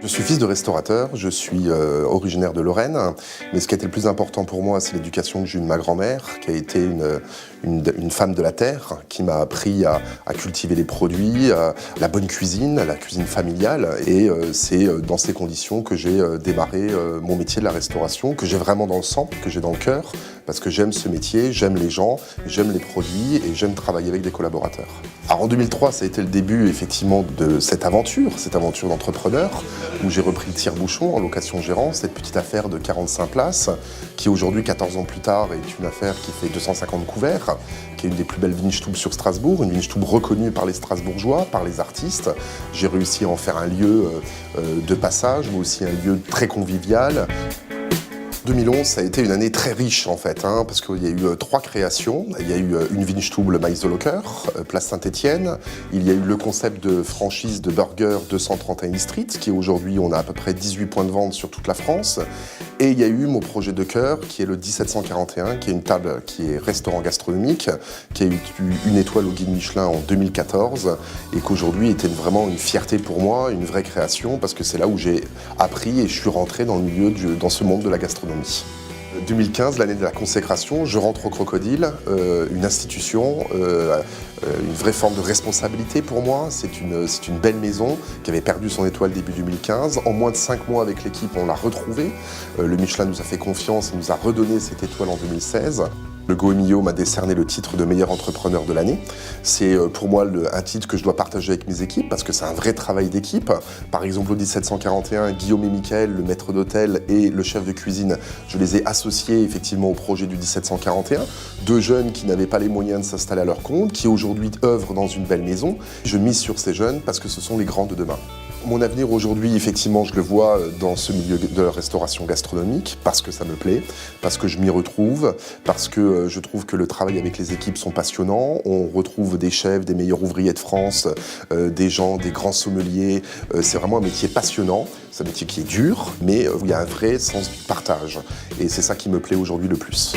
Je suis fils de restaurateur, je suis originaire de Lorraine, mais ce qui a été le plus important pour moi, c'est l'éducation que j'ai eue de ma grand-mère, qui a été une femme de la terre, qui m'a appris à cultiver les produits, la bonne cuisine, la cuisine familiale, et c'est dans ces conditions que j'ai démarré mon métier de la restauration, que j'ai vraiment dans le sang, que j'ai dans le cœur, parce que j'aime ce métier, j'aime les gens, j'aime les produits et j'aime travailler avec des collaborateurs. Alors en 2003, ça a été le début effectivement de cette aventure d'entrepreneur, où j'ai repris le tire-bouchon en location-gérant, cette petite affaire de 45 places, qui aujourd'hui, 14 ans plus tard, est une affaire qui fait 250 couverts, qui est une des plus belles Weinstube sur Strasbourg, une Weinstube reconnue par les Strasbourgeois, par les artistes. J'ai réussi à en faire un lieu de passage, mais aussi un lieu très convivial. 2011, ça a été une année très riche en fait, parce qu'il y a eu 3 créations. Il y a eu une Weinstube, le Maisolocker, place Saint-Étienne. Il y a eu le concept de franchise de burger 231 Street, qui aujourd'hui, on a à peu près 18 points de vente sur toute la France. Et il y a eu mon projet de cœur, qui est le 1741, qui est une table qui est restaurant gastronomique, qui a eu une étoile au guide Michelin en 2014, et qu'aujourd'hui était vraiment une fierté pour moi, une vraie création, parce que c'est là où j'ai appris et je suis rentré dans le milieu, dans ce monde de la gastronomie. 2015, l'année de la consécration, je rentre au Crocodile, une institution, une vraie forme de responsabilité pour moi. C'est une belle maison qui avait perdu son étoile début 2015. En moins de 5 mois avec l'équipe, on l'a retrouvée. Le Michelin nous a fait confiance et nous a redonné cette étoile en 2016. Le Goemio m'a décerné le titre de meilleur entrepreneur de l'année. C'est pour moi un titre que je dois partager avec mes équipes parce que c'est un vrai travail d'équipe. Par exemple, au 1741, Guillaume et Michael, le maître d'hôtel et le chef de cuisine, je les ai associés effectivement au projet du 1741. 2 jeunes qui n'avaient pas les moyens de s'installer à leur compte, qui aujourd'hui œuvrent dans une belle maison. Je mise sur ces jeunes parce que ce sont les grands de demain. Mon avenir aujourd'hui, effectivement, je le vois dans ce milieu de la restauration gastronomique parce que ça me plaît, parce que je m'y retrouve, parce que je trouve que le travail avec les équipes sont passionnants. On retrouve des chefs, des meilleurs ouvriers de France, des gens, des grands sommeliers. C'est vraiment un métier passionnant. C'est un métier qui est dur, mais où il y a un vrai sens du partage. Et c'est ça qui me plaît aujourd'hui le plus.